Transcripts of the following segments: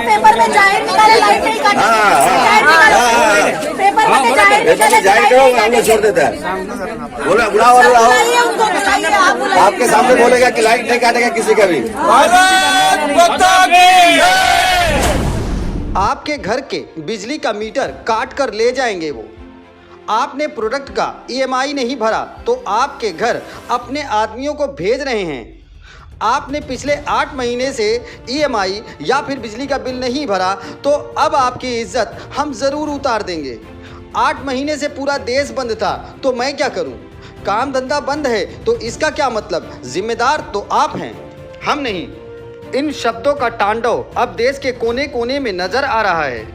Paper में जाहिर निकाले, लाइट नहीं काटे, पेपर में जाहिर निकाले, जाहिर करो, हम लोग छोड़ देते हैं। बोला बुलाओ और बुलाओ, आपके सामने बोलेगा कि लाइट नहीं काटेगा किसी का भी। आपके घर के बिजली का मीटर काट कर ले जाएंगे वो। आपने प्रोडक्ट का EMI नहीं भरा तो आपके घर अपने आदमियों को भेज रहे हैं। आपने पिछले 8 महीने से EMI या फिर बिजली का बिल नहीं भरा तो अब आपकी इज्जत हम ज़रूर उतार देंगे। 8 महीने से पूरा देश बंद था तो मैं क्या करूं? काम धंधा बंद है तो इसका क्या मतलब? जिम्मेदार तो आप हैं, हम नहीं। इन शब्दों का तांडव अब देश के कोने कोने में नजर आ रहा है।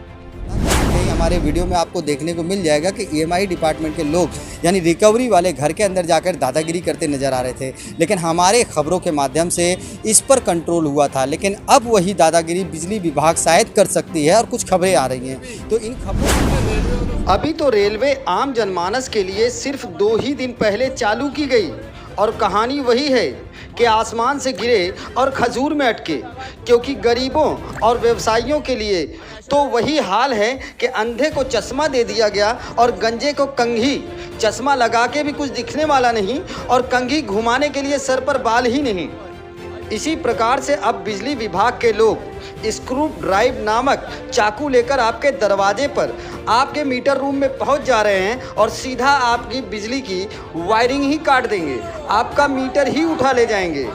हमारे वीडियो में आपको देखने को मिल जाएगा कि EMI डिपार्टमेंट के लोग यानी रिकवरी वाले घर के अंदर जाकर दादागिरी करते नजर आ रहे थे, लेकिन हमारे खबरों के माध्यम से इस पर कंट्रोल हुआ था। लेकिन अब वही दादागिरी बिजली विभाग शायद कर सकती है और कुछ खबरें आ रही हैं। तो इन खबरों अभी तो रेलवे आम जनमानस के लिए सिर्फ 2 ही दिन पहले चालू की गई और कहानी वही है कि आसमान से गिरे और खजूर में अटके, क्योंकि गरीबों और व्यवसायियों के लिए तो वही हाल है कि अंधे को चश्मा दे दिया गया और गंजे को कंघी। चश्मा लगा के भी कुछ दिखने वाला नहीं और कंघी घुमाने के लिए सर पर बाल ही नहीं। इसी प्रकार से अब बिजली विभाग के लोग स्क्रू ड्राइव नामक चाकू लेकर आपके दरवाजे पर आपके मीटर रूम में पहुंच जा रहे हैं और सीधा आपकी बिजली की वायरिंग ही काट देंगे, आपका मीटर ही उठा ले जाएंगे।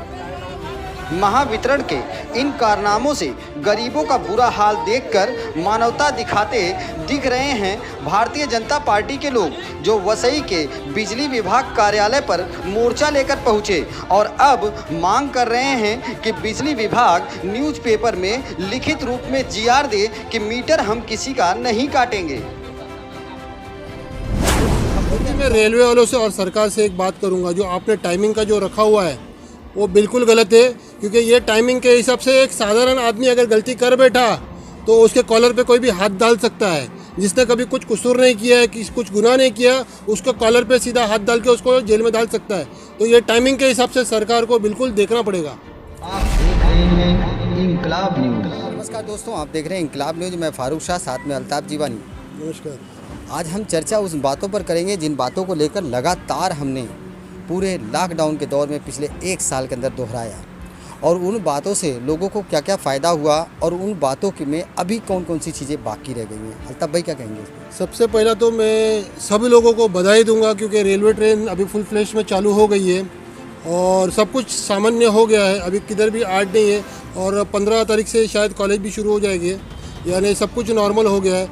महावितरण के इन कारनामों से गरीबों का बुरा हाल देखकर मानवता दिखाते दिख रहे हैं भारतीय जनता पार्टी के लोग, जो वसई के बिजली विभाग कार्यालय पर मोर्चा लेकर पहुंचे और अब मांग कर रहे हैं कि बिजली विभाग न्यूज़पेपर में लिखित रूप में GR दे कि मीटर हम किसी का नहीं काटेंगे। मैं रेलवे वालों से और सरकार से एक बात करूंगा, जो आपने टाइमिंग का जो रखा हुआ है वो बिल्कुल गलत है, क्योंकि ये टाइमिंग के हिसाब से एक साधारण आदमी अगर गलती कर बैठा तो उसके कॉलर पे कोई भी हाथ डाल सकता है। जिसने कभी कुछ कसूर नहीं किया है, कुछ गुनाह नहीं किया, उसको कॉलर पे सीधा हाथ डाल के उसको जेल में डाल सकता है। तो ये टाइमिंग के हिसाब से सरकार को बिल्कुल देखना पड़ेगा। आप देख रहे हैं इंकलाब न्यूज़। नमस्कार दोस्तों, आप देख रहे हैं इंकलाब न्यूज़। मैं फारूक शाह, साथ में अल्ताफ जीवानी। नमस्कार। आज हम चर्चा उस बातों पर करेंगे जिन बातों को लेकर लगातार हमने पूरे लॉकडाउन के दौर में पिछले 1 साल के अंदर दोहराया, और उन बातों से लोगों को क्या क्या फ़ायदा हुआ और उन बातों की में अभी कौन कौन सी चीज़ें बाकी रह गई हैं। अल्ताफ भाई क्या कहेंगे? सबसे पहला तो मैं सभी लोगों को बधाई दूंगा, क्योंकि रेलवे ट्रेन अभी फुल फ्लैश में चालू हो गई है और सब कुछ सामान्य हो गया है। अभी किधर भी आड़ नहीं है और 15 तारीख से शायद कॉलेज भी शुरू हो जाएगी, यानी सब कुछ नॉर्मल हो गया है।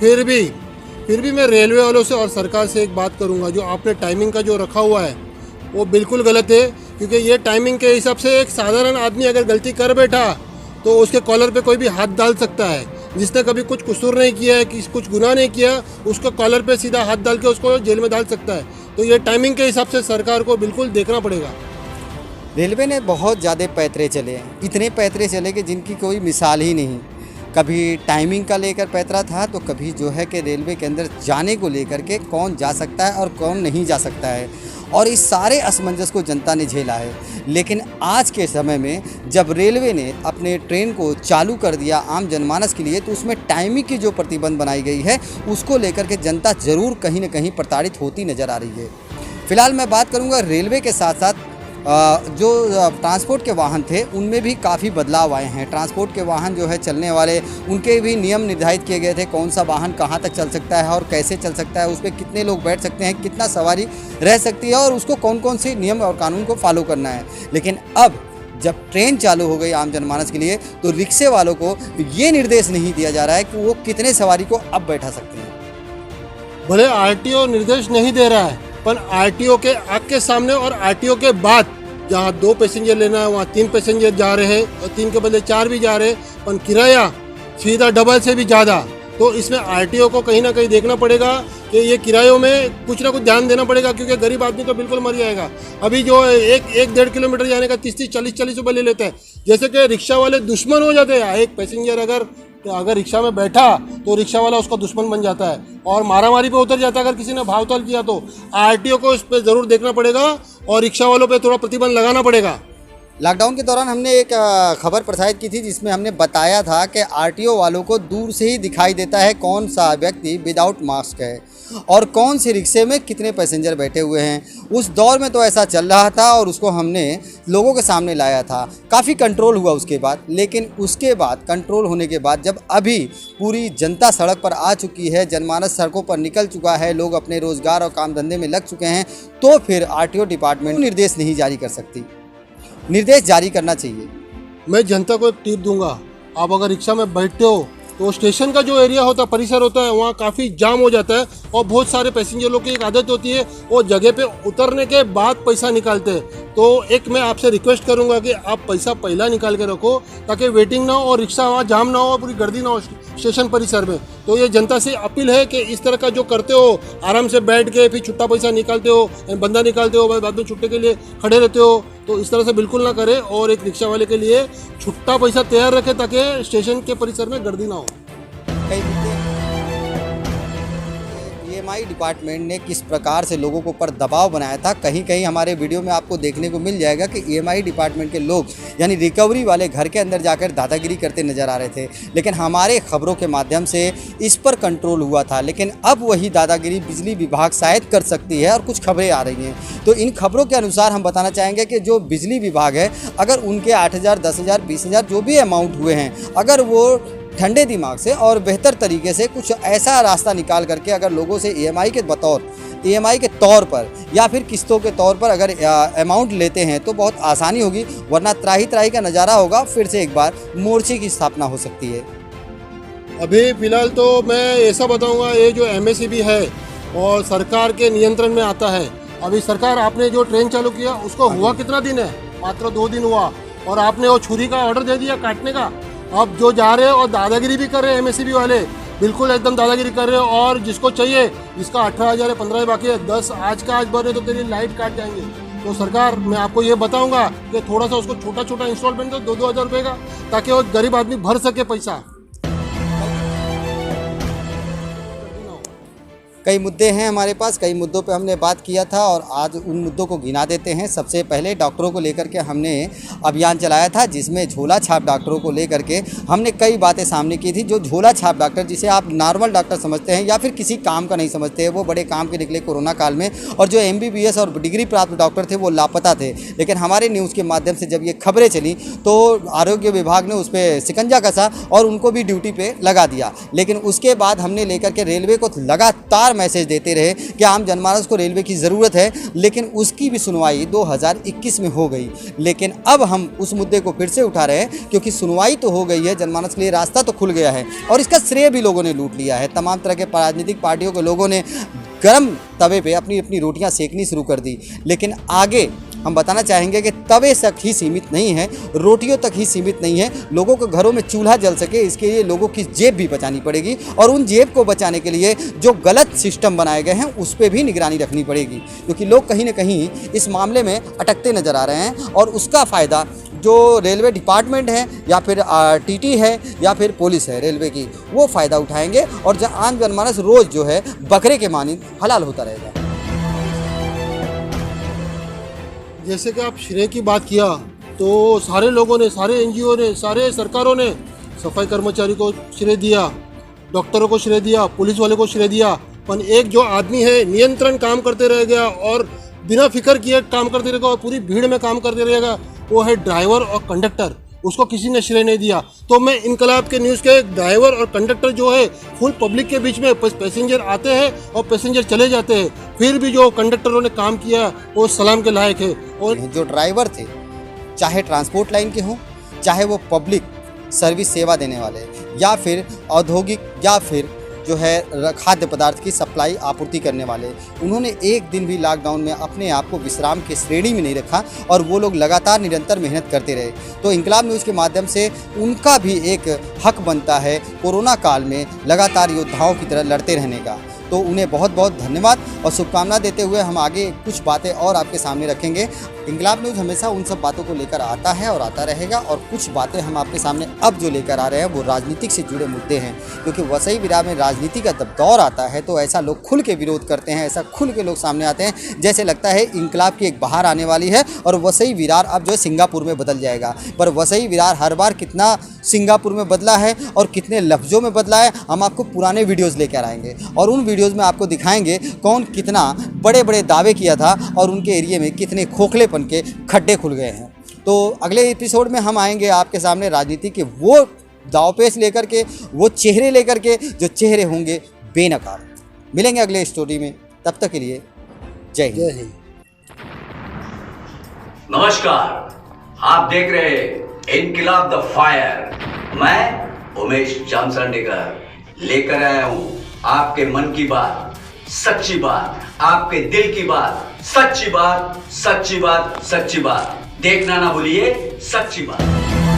फिर भी मैं रेलवे वालों से और सरकार से एक बात करूंगा, जो आपने टाइमिंग का जो रखा हुआ है वो बिल्कुल गलत है, क्योंकि ये टाइमिंग के हिसाब से एक साधारण आदमी अगर गलती कर बैठा तो उसके कॉलर पे कोई भी हाथ डाल सकता है। जिसने कभी कुछ कसूर नहीं किया है, कुछ गुनाह नहीं किया, उसको कॉलर पे सीधा हाथ डाल के उसको जेल में डाल सकता है। तो ये टाइमिंग के हिसाब से सरकार को बिल्कुल देखना पड़ेगा। रेलवे ने बहुत ज़्यादा पैतरे चले हैं, इतने पैतरे चले कि जिनकी कोई मिसाल ही नहीं। कभी टाइमिंग का लेकर पैतरा था तो कभी जो है कि रेलवे के अंदर जाने को लेकर के कौन जा सकता है और कौन नहीं जा सकता है, और इस सारे असमंजस को जनता ने झेला है। लेकिन आज के समय में जब रेलवे ने अपने ट्रेन को चालू कर दिया आम जनमानस के लिए, तो उसमें टाइमिंग की जो प्रतिबंध बनाई गई है उसको लेकर के जनता ज़रूर कहीं ना कहीं प्रताड़ित होती नज़र आ रही है। फ़िलहाल मैं बात करूँगा रेलवे के साथ साथ जो ट्रांसपोर्ट के वाहन थे उनमें भी काफ़ी बदलाव आए हैं। ट्रांसपोर्ट के वाहन जो है चलने वाले, उनके भी नियम निर्धारित किए गए थे, कौन सा वाहन कहाँ तक चल सकता है और कैसे चल सकता है, उस पर कितने लोग बैठ सकते हैं, कितना सवारी रह सकती है और उसको कौन कौन से नियम और कानून को फॉलो करना है। लेकिन अब जब ट्रेन चालू हो गई आम जनमानस के लिए, तो रिक्शे वालों को ये निर्देश नहीं दिया जा रहा है कि वो कितने सवारी को अब बैठा सकते हैं। भले RTO निर्देश नहीं दे रहा है, पर RTO के आग के सामने और RTO के बाद जहाँ 2 पैसेंजर लेना है वहाँ 3 पैसेंजर जा रहे हैं और 3 के बदले 4 भी जा रहे हैं, पर किराया सीधा डबल से भी ज़्यादा। तो इसमें RTO को कहीं ना कहीं देखना पड़ेगा कि ये किरायों में कुछ ना कुछ ध्यान देना पड़ेगा, क्योंकि गरीब आदमी तो बिल्कुल मर जाएगा। अभी जो 1-1.5 किलोमीटर जाने का 30-40 रुपये ले लेते हैं, जैसे कि रिक्शा वाले दुश्मन हो जाते हैं। एक पैसेंजर अगर रिक्शा में बैठा तो रिक्शा वाला उसका दुश्मन बन जाता है और मारामारी पे उतर जाता है अगर किसी ने भावताल किया तो। RTO को इस पर ज़रूर देखना पड़ेगा और रिक्शा वालों पे थोड़ा प्रतिबंध लगाना पड़ेगा। लॉकडाउन के दौरान हमने एक खबर प्रसारित की थी जिसमें हमने बताया था कि आरटीओ वालों को दूर से ही दिखाई देता है कौन सा व्यक्ति विदाउट मास्क है और कौन से रिक्शे में कितने पैसेंजर बैठे हुए हैं। उस दौर में तो ऐसा चल रहा था और उसको हमने लोगों के सामने लाया था। काफ़ी कंट्रोल हुआ उसके बाद, लेकिन उसके बाद कंट्रोल होने के बाद जब अभी पूरी जनता सड़क पर आ चुकी है, जनमानस सड़कों पर निकल चुका है, लोग अपने रोज़गार और काम धंधे में लग चुके हैं, तो फिर आरटीओ डिपार्टमेंट निर्देश नहीं जारी कर सकती। निर्देश जारी करना चाहिए। मैं जनता को एक टिप दूंगा, आप अगर रिक्शा में बैठते हो तो स्टेशन का जो एरिया होता है, परिसर होता है, वहाँ काफ़ी जाम हो जाता है और बहुत सारे पैसेंजर लोग की एक आदत होती है वो जगह पे उतरने के बाद पैसा निकालते हैं। तो एक मैं आपसे रिक्वेस्ट करूंगा कि आप पैसा पहला निकाल के रखो ताकि वेटिंग ना हो और रिक्शा वहाँ जाम ना हो, पूरी गर्दी ना हो स्टेशन परिसर में। तो ये जनता से अपील है कि इस तरह का जो करते हो, आराम से बैठ के फिर छुट्टा पैसा निकालते हो, बंदा निकालते हो, बाद में छुट्टे के लिए खड़े रहते हो, तो इस तरह से बिल्कुल ना करें और एक रिक्शा वाले के लिए छुट्टा पैसा तैयार रखें ताकि स्टेशन के परिसर में गर्दी ना हो। कई मुद्दे ईएमआई डिपार्टमेंट ने किस प्रकार से लोगों के ऊपर दबाव बनाया था, कहीं कहीं हमारे वीडियो में आपको देखने को मिल जाएगा कि ईएमआई डिपार्टमेंट के लोग यानी रिकवरी वाले घर के अंदर जाकर दादागिरी करते नज़र आ रहे थे, लेकिन हमारे खबरों के माध्यम से इस पर कंट्रोल हुआ था। लेकिन अब वही दादागिरी बिजली विभाग शायद कर सकती है और कुछ खबरें आ रही हैं। तो इन खबरों के अनुसार हम बताना चाहेंगे कि जो बिजली विभाग है, अगर उनके 8,000, 10,000, 20,000 जो भी अमाउंट हुए हैं, अगर वो ठंडे दिमाग से और बेहतर तरीके से कुछ ऐसा रास्ता निकाल करके अगर लोगों से ईएमआई के तौर पर या फिर किस्तों के तौर पर अगर अमाउंट लेते हैं तो बहुत आसानी होगी, वरना त्राही त्राही का नज़ारा होगा। फिर से एक बार मोर्चे की स्थापना हो सकती है। अभी फिलहाल तो मैं ऐसा बताऊंगा, ये जो एमएसईबी है और सरकार के नियंत्रण में आता है। अभी सरकार आपने जो ट्रेन चालू किया उसको हुआ कितना दिन है? मात्र 2 दिन हुआ और आपने वो छुरी का ऑर्डर दे दिया काटने का। अब जो जा रहे हैं और दादागिरी भी कर रहे हैं एमएसईबी वाले, बिल्कुल एकदम दादागिरी कर रहे हैं। और जिसको चाहिए, जिसका 18,000 है, 15 बाकी है, 10 आज का आज भरे तो तेरी लाइट काट जाएंगे। तो सरकार, मैं आपको ये बताऊंगा कि थोड़ा सा उसको छोटा छोटा इंस्टॉलमेंट दो 2-2 हज़ार रुपये का, ताकि वो गरीब आदमी भर सके पैसा। कई मुद्दे हैं हमारे पास, कई मुद्दों पे हमने बात किया था और आज उन मुद्दों को गिना देते हैं। सबसे पहले डॉक्टरों को लेकर के हमने अभियान चलाया था, जिसमें झोला छाप डॉक्टरों को लेकर के हमने कई बातें सामने की थी। जो झोला छाप डॉक्टर, जिसे आप नॉर्मल डॉक्टर समझते हैं या फिर किसी काम का नहीं समझते हैं, वो बड़े काम के निकले कोरोना काल में, और जो MBBS और डिग्री प्राप्त डॉक्टर थे वो लापता थे। लेकिन हमारे न्यूज़ के माध्यम से जब ये खबरें चली तो आरोग्य विभाग ने उस पर शिकंजा कसा और उनको भी ड्यूटी पर लगा दिया। लेकिन उसके बाद हमने लेकर के रेलवे को लगातार मैसेज देते रहे कि आम जनमानस को रेलवे की ज़रूरत है, लेकिन उसकी भी सुनवाई 2021 में हो गई। लेकिन अब हम उस मुद्दे को फिर से उठा रहे हैं क्योंकि सुनवाई तो हो गई है, जनमानस के लिए रास्ता तो खुल गया है और इसका श्रेय भी लोगों ने लूट लिया है। तमाम तरह के राजनीतिक पार्टियों के लोगों ने गरम तवे पे अपनी अपनी रोटियां सेकनी शुरू कर दी। लेकिन आगे हम बताना चाहेंगे कि तवे तक ही सीमित नहीं है, रोटियों तक ही सीमित नहीं है। लोगों के घरों में चूल्हा जल सके, इसके लिए लोगों की जेब भी बचानी पड़ेगी और उन जेब को बचाने के लिए जो गलत सिस्टम बनाए गए हैं उस पर भी निगरानी रखनी पड़ेगी, क्योंकि लोग कहीं ना कहीं इस मामले में अटकते नज़र आ रहे हैं और उसका फ़ायदा जो रेलवे डिपार्टमेंट है या फिर टीटी है या फिर पुलिस है रेलवे की, वो फ़ायदा उठाएंगे और जहाँ आम जनमानस रोज़ जो है बकरे के मानिंद हलाल होता रहेगा। जैसे कि आप श्रेय की बात किया, तो सारे लोगों ने, सारे NGO ने, सारे सरकारों ने सफाई कर्मचारी को श्रेय दिया, डॉक्टरों को श्रेय दिया, पुलिस वाले को श्रेय दिया, पर एक जो आदमी है नियंत्रण काम करते रह गया और बिना फिक्र किए काम करते रहेगा और पूरी भीड़ में काम करते रहेगा, वो है ड्राइवर और कंडक्टर। उसको किसी ने श्रेय नहीं दिया। तो मैं इनकलाब के न्यूज़ के ड्राइवर और कंडक्टर जो है फुल पब्लिक के बीच में, पैसेंजर आते हैं और पैसेंजर चले जाते हैं, फिर भी जो कंडक्टरों ने काम किया वो सलाम के लायक है। और जो ड्राइवर थे, चाहे ट्रांसपोर्ट लाइन के हों, चाहे वो पब्लिक सर्विस सेवा देने वाले या फिर औद्योगिक या फिर जो है खाद्य पदार्थ की सप्लाई आपूर्ति करने वाले, उन्होंने एक दिन भी लॉकडाउन में अपने आप को विश्राम के श्रेणी में नहीं रखा और वो लोग लगातार निरंतर मेहनत करते रहे। तो इनकलाब न्यूज़ के माध्यम से उनका भी एक हक बनता है कोरोना काल में लगातार योद्धाओं की तरह लड़ते रहने का। तो उन्हें बहुत बहुत धन्यवाद और शुभकामना देते हुए हम आगे कुछ बातें और आपके सामने रखेंगे। इंकलाब न्यूज़ हमेशा उन सब बातों को लेकर आता है और आता रहेगा, और कुछ बातें हम आपके सामने अब जो लेकर आ रहे हैं वो राजनीतिक से जुड़े मुद्दे हैं, क्योंकि वसई विरार में राजनीति का जब दौर आता है तो ऐसा लोग खुल के विरोध करते हैं, ऐसा खुल के लोग सामने आते हैं जैसे लगता है इंकलाब की एक बहार आने वाली है और वसई विरार अब जो है सिंगापुर में बदल जाएगा। पर वसई विरार हर बार कितना सिंगापुर में बदला है और कितने लफ्ज़ों में बदला है, हम आपको पुराने वीडियोज़ लेकर आएंगे और उन वीडियोज़ में आपको दिखाएंगे कौन कितना बड़े बड़े दावे किया था और उनके एरिए में कितने खोखलेपन के खड्डे खुल गए हैं। तो अगले एपिसोड में हम आएंगे आपके सामने राजनीति के वो दावपेच लेकर के, वो चेहरे लेकर के जो चेहरे होंगे बेनकाब। मिलेंगे अगले स्टोरी में, तब तक के लिए जय हिंद। जय हिंद। नमस्कार, आप देख रहे हैं इनकिलाब द फायर। मैं उमेश जामसंडेकर लेकर आया हूं आपके मन की बात, सच्ची बात, आपके दिल की बात, सच्ची बात, सच्ची बात, सच्ची बात। देखना ना भूलिए, सच्ची बात।